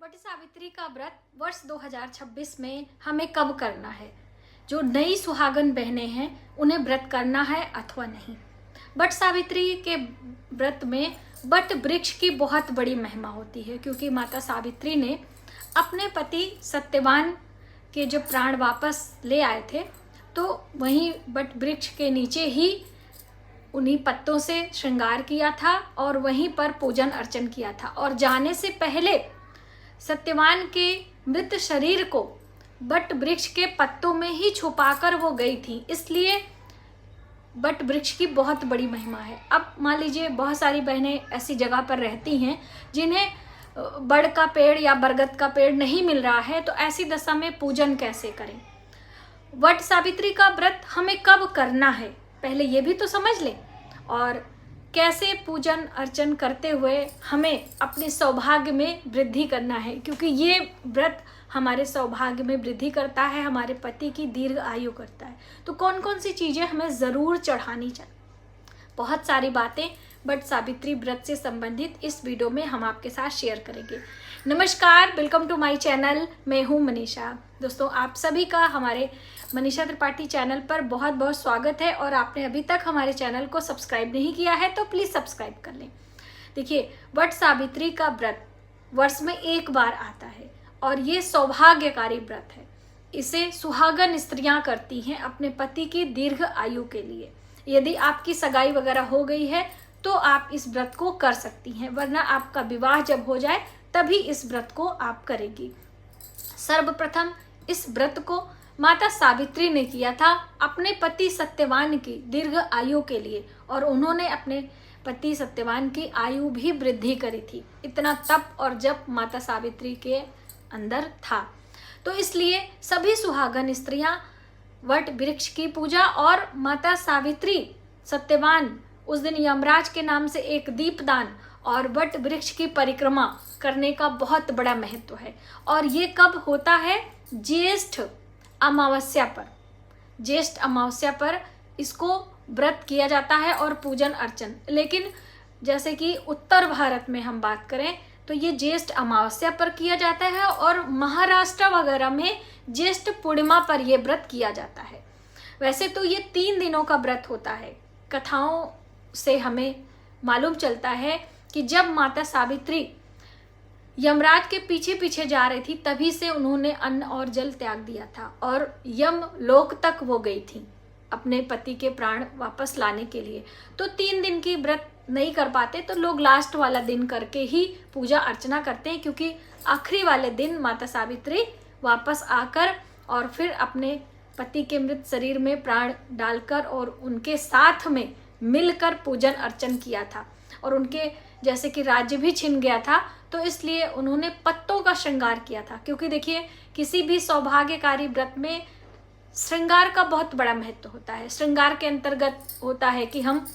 वट सावित्री का व्रत वर्ष 2026 में हमें कब करना है? जो नई सुहागन बहनें हैं उन्हें व्रत करना है अथवा नहीं। वट सावित्री के व्रत में वट वृक्ष की बहुत बड़ी महिमा होती है, क्योंकि माता सावित्री ने अपने पति सत्यवान के जब प्राण वापस ले आए थे तो वहीं वट वृक्ष के नीचे ही उन्हीं पत्तों से श्रृंगार किया था और वहीं पर पूजन अर्चन किया था। और जाने से पहले सत्यवान के मृत शरीर को वट वृक्ष के पत्तों में ही छुपाकर वो गई थी, इसलिए वट वृक्ष की बहुत बड़ी महिमा है। अब मान लीजिए बहुत सारी बहनें ऐसी जगह पर रहती हैं जिन्हें बड़ का पेड़ या बरगद का पेड़ नहीं मिल रहा है, तो ऐसी दशा में पूजन कैसे करें? वट सावित्री का व्रत हमें कब करना है, पहले ये भी तो समझ लें। और कैसे पूजन अर्चन करते हुए हमें अपने सौभाग्य में वृद्धि करना है, क्योंकि ये व्रत हमारे सौभाग्य में वृद्धि करता है, हमारे पति की दीर्घ आयु करता है। तो कौन कौन सी चीज़ें हमें ज़रूर चढ़ानी चाहिए, बहुत सारी बातें वट सावित्री व्रत से संबंधित इस वीडियो में हम आपके साथ शेयर करेंगे। नमस्कार, वेलकम टू माय चैनल। मैं हूँ मनीषा। दोस्तों, आप सभी का हमारे मनीषा त्रिपाठी चैनल पर बहुत बहुत स्वागत है। और आपने अभी तक हमारे चैनल को सब्सक्राइब नहीं किया है तो प्लीज़ सब्सक्राइब कर लें। देखिए, वट सावित्री का व्रत वर्ष में एक बार आता है और ये सौभाग्यकारी व्रत है। इसे सुहागन स्त्रियां करती हैं अपने पति की दीर्घ आयु के लिए। यदि आपकी सगाई वगैरह हो गई है तो आप इस व्रत को कर सकती हैं, वरना आपका विवाह जब हो जाए तभी इस व्रत को आप करेगी। सर्वप्रथम इस व्रत को माता सावित्री ने किया था अपने पति सत्यवान की दीर्घ आयु के लिए, और उन्होंने अपने पति सत्यवान की आयु भी वृद्धि करी थी। इतना तप और जप माता सावित्री के अंदर था, तो इसलिए सभी सुहागन स्त्रियां वट वृक्ष की पूजा और माता सावित्री सत्यवान उस दिन यमराज के नाम से एक दीपदान और वट वृक्ष की परिक्रमा करने का बहुत बड़ा महत्व है। और ये कब होता है? ज्येष्ठ अमावस्या पर। ज्येष्ठ अमावस्या पर इसको व्रत किया जाता है और पूजन अर्चन। लेकिन जैसे कि उत्तर भारत में हम बात करें तो ये ज्येष्ठ अमावस्या पर किया जाता है, और महाराष्ट्र वगैरह में ज्येष्ठ पूर्णिमा पर यह व्रत किया जाता है। वैसे तो ये 3 दिनों का व्रत होता है। कथाओं से हमें मालूम चलता है कि जब माता सावित्री यमराज के पीछे पीछे जा रही थी तभी से उन्होंने अन्न और जल त्याग दिया था और यम लोक तक वो गई थी अपने पति के प्राण वापस लाने के लिए। तो 3 दिन की व्रत नहीं कर पाते तो लोग लास्ट वाला दिन करके ही पूजा अर्चना करते हैं, क्योंकि आखिरी वाले दिन माता सावित्री वापस आकर और फिर अपने पति के मृत शरीर में प्राण डालकर और उनके साथ में मिलकर पूजन अर्चन किया था। और उनके जैसे कि राज्य भी छिन गया था, तो इसलिए उन्होंने पत्तों का श्रृंगार किया था। क्योंकि देखिए, किसी भी सौभाग्यकारी व्रत में श्रृंगार का बहुत बड़ा महत्व होता है। श्रृंगार के अंतर्गत होता है कि हम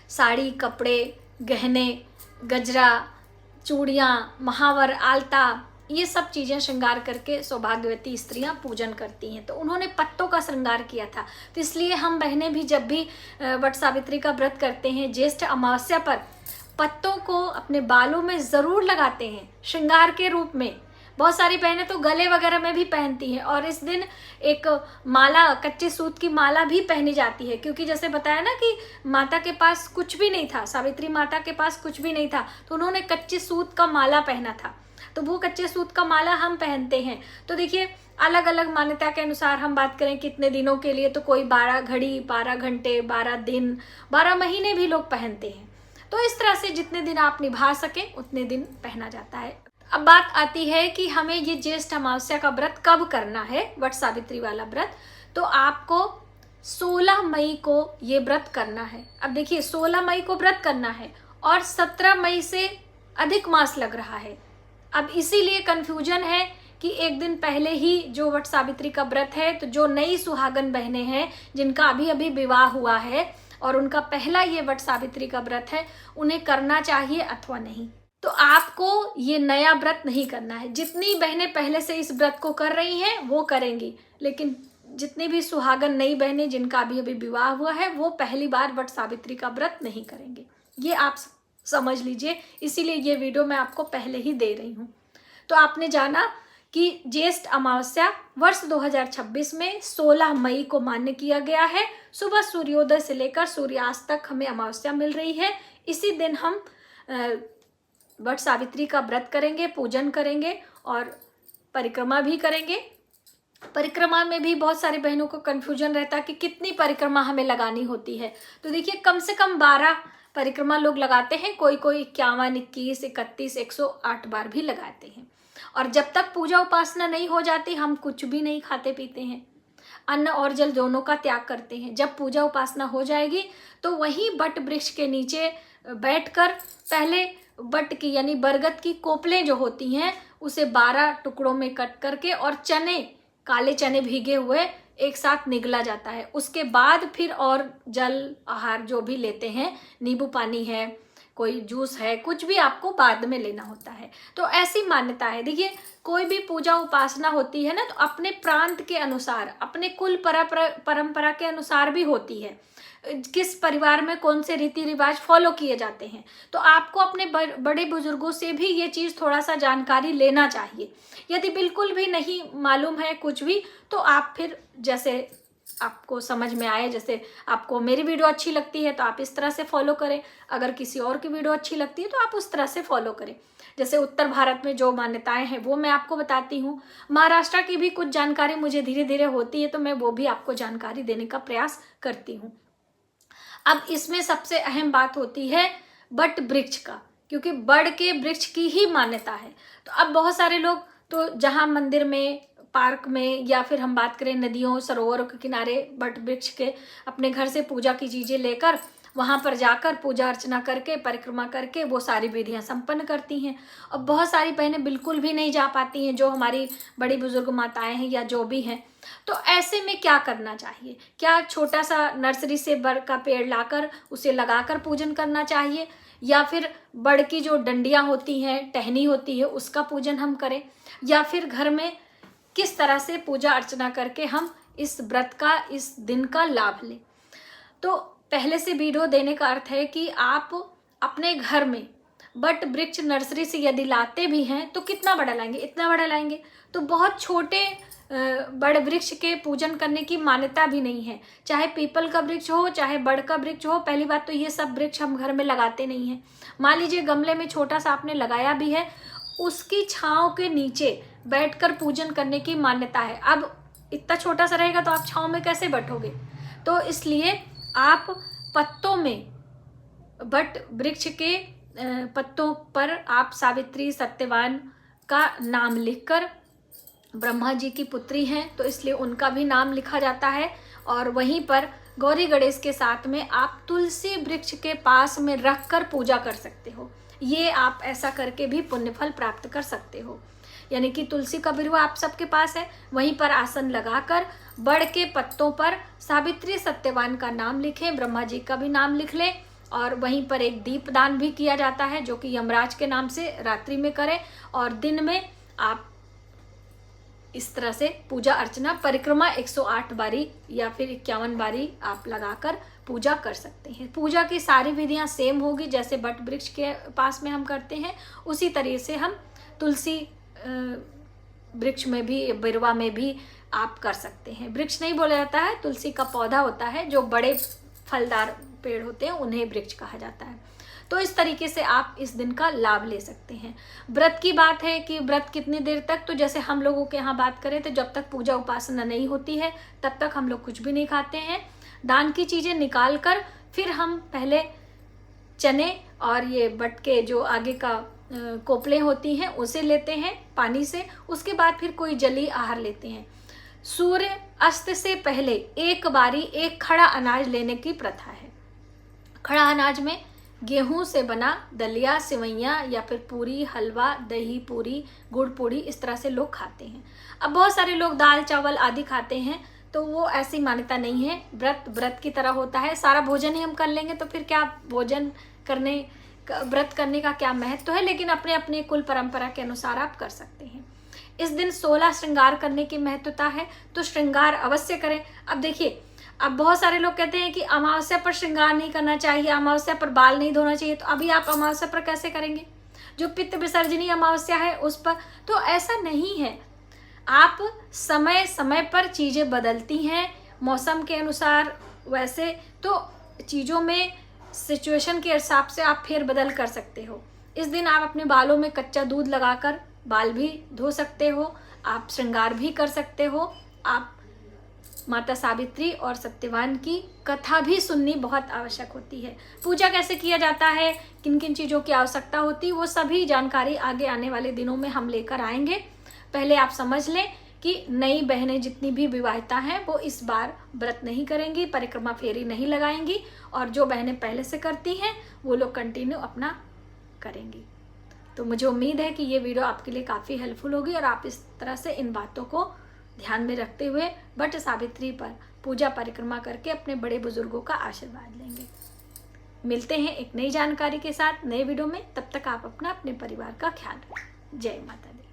साड़ी, कपड़े, गहने, गजरा, चूड़ियाँ, महावर, आलता, ये सब चीज़ें श्रृंगार करके सौभाग्यवती स्त्रियां पूजन करती हैं। तो उन्होंने पत्तों का श्रृंगार किया था। तो इसलिए हम बहनें भी जब भी वट सावित्री का व्रत करते हैं ज्येष्ठ अमावस्या पर, पत्तों को अपने बालों में ज़रूर लगाते हैं श्रृंगार के रूप में। बहुत सारी बहनें तो गले वगैरह में भी पहनती हैं, और इस दिन एक माला, कच्चे सूत की माला भी पहनी जाती है। क्योंकि जैसे बताया ना कि माता के पास कुछ भी नहीं था, सावित्री माता के पास कुछ भी नहीं था, तो उन्होंने कच्चे सूत का माला पहना था। तो वो कच्चे सूत का माला हम पहनते हैं। तो देखिए, अलग अलग मान्यता के अनुसार हम बात करें कितने दिनों के लिए, तो कोई 12 घड़ी, 12 घंटे, 12 दिन, 12 महीने भी लोग पहनते हैं। तो इस तरह से जितने दिन आप निभा सकें उतने दिन पहना जाता है। अब बात आती है कि हमें ये ज्येष्ठ अमावस्या का व्रत कब करना है, वट सावित्री वाला व्रत। तो आपको 16 मई को ये व्रत करना है। अब देखिए, 16 मई को व्रत करना है और 17 मई से अधिक मास लग रहा है। अब इसीलिए कन्फ्यूजन है कि एक दिन पहले ही जो वट सावित्री का व्रत है, तो जो नई सुहागन बहनें हैं जिनका अभी अभी विवाह हुआ है और उनका पहला ये वट सावित्री का व्रत है, उन्हें करना चाहिए अथवा नहीं। तो आपको ये नया व्रत नहीं करना है। जितनी बहनें पहले से इस व्रत को कर रही हैं वो करेंगी, लेकिन जितनी भी सुहागन नई बहनें जिनका अभी अभी विवाह हुआ है वो पहली बार वट सावित्री का व्रत नहीं करेंगे। ये आप समझ लीजिए, इसीलिए ये वीडियो मैं आपको पहले ही दे रही हूँ। तो आपने जाना कि ज्येष्ठ अमावस्या वर्ष 2026 में 16 मई को मान्य किया गया है। सुबह सूर्योदय से लेकर सूर्यास्त तक हमें अमावस्या मिल रही है। इसी दिन हम वट सावित्री का व्रत करेंगे, पूजन करेंगे और परिक्रमा भी करेंगे। परिक्रमा में भी बहुत सारी बहनों को कन्फ्यूजन रहता है कि कितनी परिक्रमा हमें लगानी होती है। तो देखिए, कम से कम 12 परिक्रमा लोग लगाते हैं, कोई 51, 21, 31, 108 बार भी लगाते हैं। और जब तक पूजा उपासना नहीं हो जाती हम कुछ भी नहीं खाते पीते हैं, अन्न और जल दोनों का त्याग करते हैं। जब पूजा उपासना हो जाएगी तो वहीं बट वृक्ष के नीचे बैठकर पहले बट की यानी बरगद की कोपलें जो होती हैं उसे 12 टुकड़ों में कट करके और चने, काले चने भीगे हुए एक साथ निगला जाता है। उसके बाद फिर और जल आहार जो भी लेते हैं, नींबू पानी है, कोई जूस है, कुछ भी आपको बाद में लेना होता है। तो ऐसी मान्यता है। देखिए, कोई भी पूजा उपासना होती है ना तो अपने प्रांत के अनुसार, अपने कुल परंपरा के अनुसार भी होती है, किस परिवार में कौन से रीति रिवाज फॉलो किए जाते हैं। तो आपको अपने बड़े बुजुर्गों से भी ये चीज़ थोड़ा सा जानकारी लेना चाहिए। यदि बिल्कुल भी नहीं मालूम है कुछ भी तो आप फिर जैसे आपको समझ में आए, जैसे आपको मेरी वीडियो अच्छी लगती है तो आप इस तरह से फॉलो करें, अगर किसी और की वीडियो अच्छी लगती है तो आप उस तरह से फॉलो करें। जैसे उत्तर भारत में जो मान्यताएं हैं वो मैं आपको बताती हूँ, महाराष्ट्र की भी कुछ जानकारी मुझे धीरे धीरे होती है तो मैं वो भी आपको जानकारी देने का प्रयास करती हूँ। अब इसमें सबसे अहम बात होती है बट वृक्ष का, क्योंकि बड़ के वृक्ष की ही मान्यता है। तो अब बहुत सारे लोग तो जहाँ मंदिर में, पार्क में या फिर हम बात करें नदियों सरोवरों के किनारे बट वृक्ष के अपने घर से पूजा की चीज़ें लेकर वहाँ पर जाकर पूजा अर्चना करके परिक्रमा करके वो सारी विधियाँ संपन्न करती हैं। और बहुत सारी बहनें बिल्कुल भी नहीं जा पाती हैं, जो हमारी बड़ी बुजुर्ग माताएं हैं या जो भी हैं। तो ऐसे में क्या करना चाहिए? क्या छोटा सा नर्सरी से बड़ का पेड़ लाकर उसे लगाकर पूजन करना चाहिए, या फिर बड़ की जो डंडियाँ होती हैं, टहनी होती है, उसका पूजन हम करें, या फिर घर में किस तरह से पूजा अर्चना करके हम इस व्रत का, इस दिन का लाभ लें? तो पहले से वीडियो देने का अर्थ है कि आप अपने घर में बट वृक्ष नर्सरी से यदि लाते भी हैं तो कितना बड़ा लाएंगे? इतना बड़ा लाएंगे। तो बहुत छोटे बड़ वृक्ष के पूजन करने की मान्यता भी नहीं है, चाहे पीपल का वृक्ष हो चाहे बड़ का वृक्ष हो। पहली बात तो ये सब वृक्ष हम घर में लगाते नहीं हैं। मान लीजिए गमले में छोटा सा आपने लगाया भी है, उसकी छांव के नीचे बैठकर पूजन करने की मान्यता है। अब इतना छोटा सा रहेगा तो आप छांव में कैसे बैठोगे? तो इसलिए आप पत्तों में, बट वृक्ष के पत्तों पर आप सावित्री सत्यवान का नाम लिखकर, ब्रह्मा जी की पुत्री हैं तो इसलिए उनका भी नाम लिखा जाता है। और वहीं पर गौरी गणेश के साथ में आप तुलसी वृक्ष के पास में रखकर पूजा कर सकते हो। ये आप ऐसा करके भी पुण्यफल प्राप्त कर सकते हो। यानी कि तुलसी का बिरुवा आप सबके पास है, वहीं पर आसन लगाकर बड़ के पत्तों पर सावित्री सत्यवान का नाम लिखें, ब्रह्मा जी का भी नाम लिख लें, और वहीं पर एक दीपदान भी किया जाता है जो कि यमराज के नाम से रात्रि में करें, और दिन में आप इस तरह से पूजा अर्चना परिक्रमा 108 बारी या फिर 51 बारी आप लगाकर पूजा कर सकते हैं। पूजा की सारी विधियां सेम होगी, जैसे बट वृक्ष के पास में हम करते हैं उसी तरीके से हम तुलसी वृक्ष में भी, बिरवा में भी आप कर सकते हैं। वृक्ष नहीं बोला जाता है, तुलसी का पौधा होता है, जो बड़े फलदार पेड़ होते हैं उन्हें वृक्ष कहा जाता है। तो इस तरीके से आप इस दिन का लाभ ले सकते हैं। व्रत की बात है कि व्रत कितनी देर तक, तो जैसे हम लोगों के यहाँ बात करें तो जब तक पूजा उपासना नहीं होती है तब तक हम लोग कुछ भी नहीं खाते हैं। दान की चीज़ें निकाल कर फिर हम पहले चने और ये बट के जो आगे का कोपले होती हैं उसे लेते हैं पानी से, उसके बाद फिर कोई जली आहार लेते हैं। सूर्य अस्त से पहले एक बारी एक खड़ा अनाज लेने की प्रथा है। खड़ा अनाज में गेहूं से बना दलिया, सिवैयाँ या फिर पूरी, हलवा, दही पूरी, गुड़ पूरी, इस तरह से लोग खाते हैं। अब बहुत सारे लोग दाल चावल आदि खाते हैं, तो वो ऐसी मान्यता नहीं है। व्रत की तरह होता है, सारा भोजन ही हम कर लेंगे तो फिर क्या भोजन करने, व्रत करने का क्या महत्व है? लेकिन अपने अपने कुल परंपरा के अनुसार आप कर सकते हैं। इस दिन 16 श्रृंगार करने की महत्वता है, तो श्रृंगार अवश्य करें। अब देखिए, अब बहुत सारे लोग कहते हैं कि अमावस्या पर श्रृंगार नहीं करना चाहिए, अमावस्या पर बाल नहीं धोना चाहिए, तो अभी आप अमावस्या पर कैसे करेंगे? जो पित्त विसर्जनी अमावस्या है उस पर। तो ऐसा नहीं है, आप समय समय पर चीज़ें बदलती हैं मौसम के अनुसार, वैसे तो चीज़ों में सिचुएशन के हिसाब से आप फेर बदल कर सकते हो। इस दिन आप अपने बालों में कच्चा दूध लगाकर बाल भी धो सकते हो, आप श्रृंगार भी कर सकते हो, आप माता सावित्री और सत्यवान की कथा भी सुननी बहुत आवश्यक होती है। पूजा कैसे किया जाता है, किन किन चीज़ों की आवश्यकता होती है, वो सभी जानकारी आगे आने वाले दिनों में हम लेकर आएंगे। पहले आप समझ लें कि नई बहनें जितनी भी विवाहिता हैं वो इस बार व्रत नहीं करेंगी, परिक्रमा फेरी नहीं लगाएंगी, और जो बहनें पहले से करती हैं वो लोग कंटिन्यू अपना करेंगी। तो मुझे उम्मीद है कि ये वीडियो आपके लिए काफ़ी हेल्पफुल होगी और आप इस तरह से इन बातों को ध्यान में रखते हुए वट सावित्री पर पूजा परिक्रमा करके अपने बड़े बुजुर्गों का आशीर्वाद लेंगे। मिलते हैं एक नई जानकारी के साथ नए वीडियो में। तब तक आप अपने परिवार का ख्याल रखें। जय माता दी।